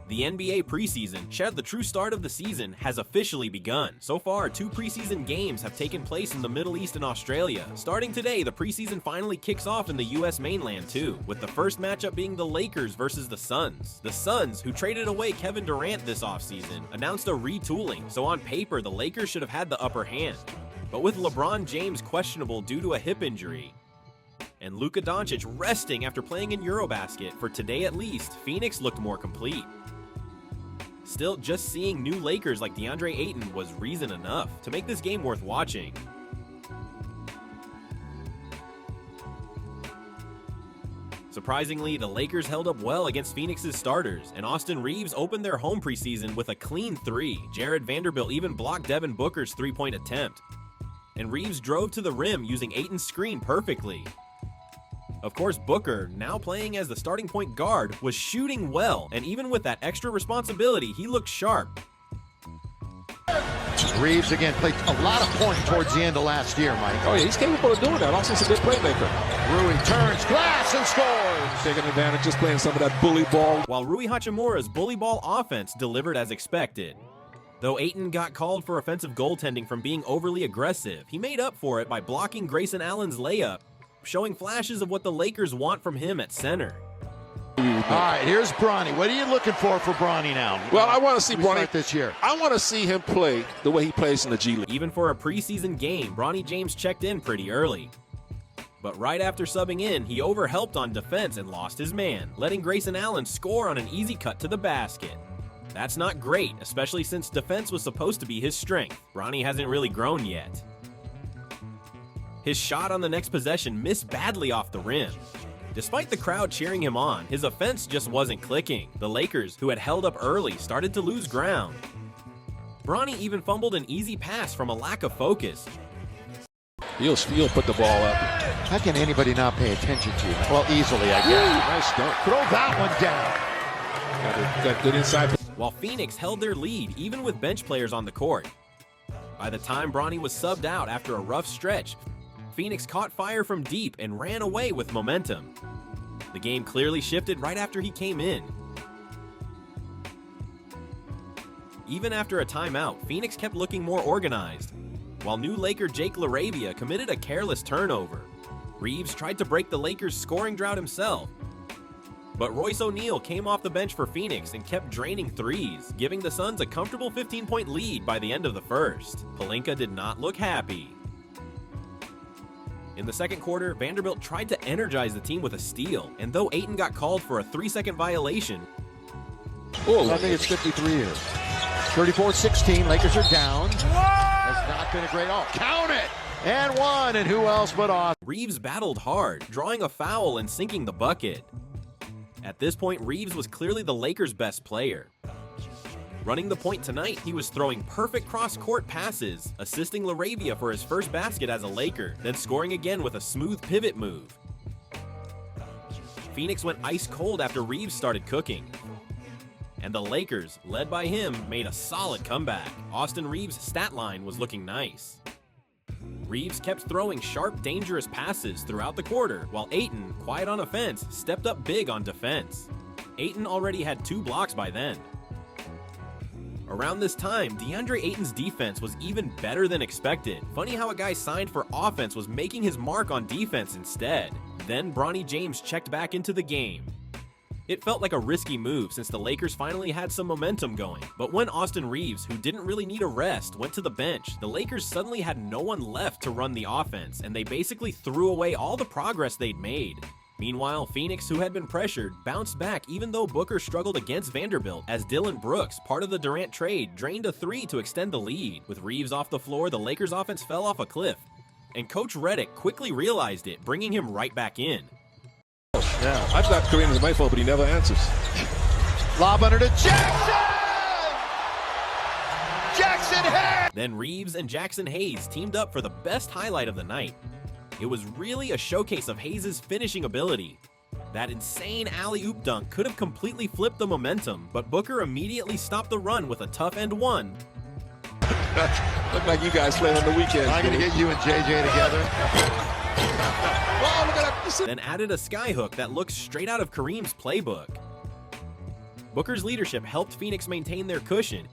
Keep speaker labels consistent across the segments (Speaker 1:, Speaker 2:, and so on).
Speaker 1: The NBA preseason, shed the true start of the season, has officially begun. So far, 2 preseason games have taken place in the Middle East and Australia. Starting today, the preseason finally kicks off in the US mainland too, with the first matchup being the Lakers versus the Suns. The Suns, who traded away Kevin Durant this offseason, announced a retooling, so on paper the Lakers should have had the upper hand. But with LeBron James questionable due to a hip injury, and Luka Doncic resting after playing in Eurobasket, for today at least, Phoenix looked more complete. Still, just seeing new Lakers like DeAndre Ayton was reason enough to make this game worth watching. Surprisingly, the Lakers held up well against Phoenix's starters, and Austin Reaves opened their home preseason with a clean 3. Jared Vanderbilt even blocked Devin Booker's 3-point attempt, and Reaves drove to the rim using Ayton's screen perfectly. Of course, Booker, now playing as the starting point guard, was shooting well, and even with that extra responsibility, he looked sharp.
Speaker 2: Reaves again played a lot of points towards the end of last year, Mike.
Speaker 3: Oh yeah, he's capable of doing that. Also, he's a good playmaker.
Speaker 2: Rui turns, glass, and scores.
Speaker 3: Taking advantage, just playing some of that bully ball.
Speaker 1: While Rui Hachimura's bully ball offense delivered as expected. Though Ayton got called for offensive goaltending from being overly aggressive, he made up for it by blocking Grayson Allen's layup, showing flashes of what the Lakers want from him at center.
Speaker 2: All right, here's Bronny. What are you looking for Bronny now?
Speaker 3: Well, I want to see Bronny
Speaker 2: this year.
Speaker 3: I want to see him play the way he plays in the G League.
Speaker 1: Even for a preseason game, Bronny James checked in pretty early. But right after subbing in, he overhelped on defense and lost his man, letting Grayson Allen score on an easy cut to the basket. That's not great, especially since defense was supposed to be his strength. Bronny hasn't really grown yet. His shot on the next possession missed badly off the rim. Despite the crowd cheering him on, his offense just wasn't clicking. The Lakers, who had held up early, started to lose ground. Bronny even fumbled an easy pass from a lack of focus.
Speaker 3: He'll put the ball up.
Speaker 2: How can anybody not pay attention to you? Well, easily, I guess.
Speaker 3: Nice dunk.
Speaker 2: Throw that one down.
Speaker 3: Got good inside.
Speaker 1: While Phoenix held their lead, even with bench players on the court. By the time Bronny was subbed out after a rough stretch, Phoenix caught fire from deep and ran away with momentum. The game clearly shifted right after he came in. Even after a timeout, Phoenix kept looking more organized, while new Laker Jake LaRavia committed a careless turnover. Reaves tried to break the Lakers' scoring drought himself, but Royce O'Neal came off the bench for Phoenix and kept draining threes, giving the Suns a comfortable 15-point lead by the end of the first. Pelinka did not look happy. In the second quarter, Vanderbilt tried to energize the team with a steal, and though Ayton got called for a 3-second violation,
Speaker 2: I think it's 53 here. 34-16, Lakers are down. That's not been a great count it! And one, and who else but Austin?
Speaker 1: Reaves battled hard, drawing a foul and sinking the bucket. At this point, Reaves was clearly the Lakers' best player. Running the point tonight, he was throwing perfect cross-court passes, assisting LaRavia for his first basket as a Laker, then scoring again with a smooth pivot move. Phoenix went ice cold after Reaves started cooking, and the Lakers, led by him, made a solid comeback. Austin Reaves' stat line was looking nice. Reaves kept throwing sharp, dangerous passes throughout the quarter, while Ayton, quiet on offense, stepped up big on defense. Ayton already had 2 blocks by then. Around this time, DeAndre Ayton's defense was even better than expected. Funny how a guy signed for offense was making his mark on defense instead. Then Bronny James checked back into the game. It felt like a risky move since the Lakers finally had some momentum going. But when Austin Reaves, who didn't really need a rest, went to the bench, the Lakers suddenly had no one left to run the offense, and they basically threw away all the progress they'd made. Meanwhile, Phoenix, who had been pressured, bounced back even though Booker struggled against Vanderbilt, as Dillon Brooks, part of the Durant trade, drained a 3 to extend the lead. With Reaves off the floor, the Lakers' offense fell off a cliff, and Coach Redick quickly realized it, bringing him right back in.
Speaker 3: Yeah, I thought Kareem was my fault, but he never answers.
Speaker 2: Lob under to Jackson! Jackson Hayes!
Speaker 1: Then Reaves and Jackson Hayes teamed up for the best highlight of the night. It was really a showcase of Hayes' finishing ability. That insane alley-oop dunk could have completely flipped the momentum, but Booker immediately stopped the run with a tough and one.
Speaker 3: Look like you guys playing on the weekend.
Speaker 2: I'm going to get you and JJ together.
Speaker 3: Wow, look at that.
Speaker 1: Then added a skyhook that looks straight out of Kareem's playbook. Booker's leadership helped Phoenix maintain their cushion,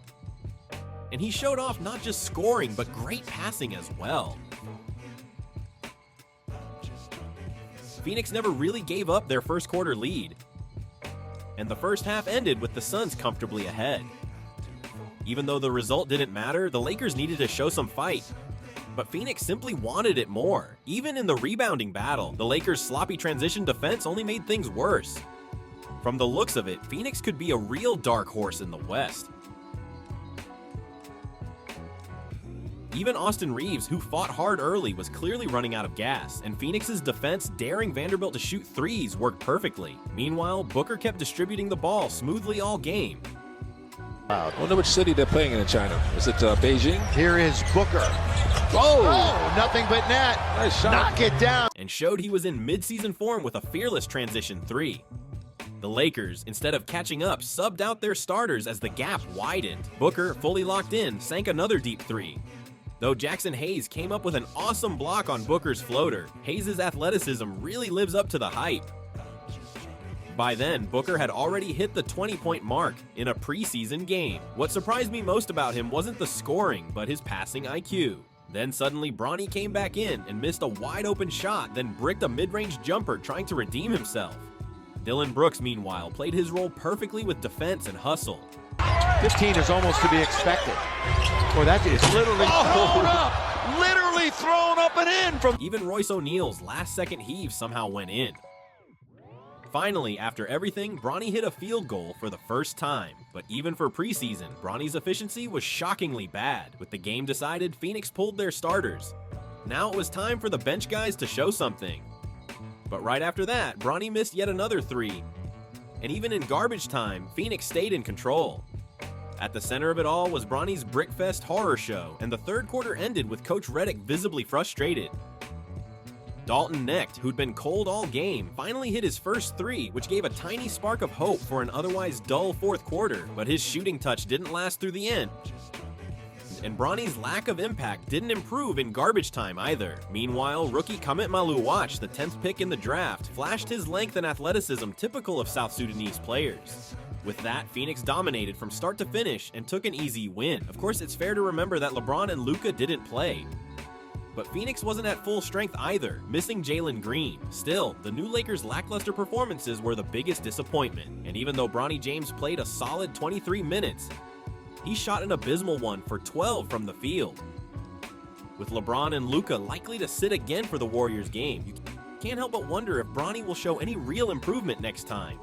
Speaker 1: and he showed off not just scoring, but great passing as well. Phoenix never really gave up their first quarter lead, and the first half ended with the Suns comfortably ahead. Even though the result didn't matter, the Lakers needed to show some fight, but Phoenix simply wanted it more. Even in the rebounding battle, the Lakers' sloppy transition defense only made things worse. From the looks of it, Phoenix could be a real dark horse in the West. Even Austin Reaves, who fought hard early, was clearly running out of gas, and Phoenix's defense daring Vanderbilt to shoot threes worked perfectly. Meanwhile, Booker kept distributing the ball smoothly all game.
Speaker 3: I wonder which city they're playing in China. Is it Beijing?
Speaker 2: Here is Booker. Oh, nothing but net.
Speaker 3: Nice shot.
Speaker 2: Knock it down.
Speaker 1: And showed he was in mid-season form with a fearless transition three. The Lakers, instead of catching up, subbed out their starters as the gap widened. Booker, fully locked in, sank another deep three. Though Jackson Hayes came up with an awesome block on Booker's floater, Hayes' athleticism really lives up to the hype. By then, Booker had already hit the 20-point mark in a preseason game. What surprised me most about him wasn't the scoring, but his passing IQ. Then suddenly, Bronny came back in and missed a wide-open shot, then bricked a mid-range jumper trying to redeem himself. Dillon Brooks, meanwhile, played his role perfectly with defense and hustle.
Speaker 2: 15 is almost to be expected. Boy, that is literally thrown up. Literally thrown up and in from...
Speaker 1: Even Royce O'Neal's last-second heave somehow went in. Finally, after everything, Bronny hit a field goal for the first time. But even for preseason, Bronny's efficiency was shockingly bad. With the game decided, Phoenix pulled their starters. Now it was time for the bench guys to show something. But right after that, Bronny missed yet another three. And even in garbage time, Phoenix stayed in control. At the center of it all was Bronny's Brickfest horror show, and the third quarter ended with Coach Redick visibly frustrated. Dalton Knecht, who'd been cold all game, finally hit his first three, which gave a tiny spark of hope for an otherwise dull fourth quarter, but his shooting touch didn't last through the end. And Bronny's lack of impact didn't improve in garbage time either. Meanwhile, rookie Kamet Maluach, the 10th pick in the draft, flashed his length and athleticism typical of South Sudanese players. With that, Phoenix dominated from start to finish and took an easy win. Of course, it's fair to remember that LeBron and Luka didn't play. But Phoenix wasn't at full strength either, missing Jalen Green. Still, the new Lakers' lackluster performances were the biggest disappointment. And even though Bronny James played a solid 23 minutes, he shot an abysmal one for 12 from the field. With LeBron and Luka likely to sit again for the Warriors game, you can't help but wonder if Bronny will show any real improvement next time.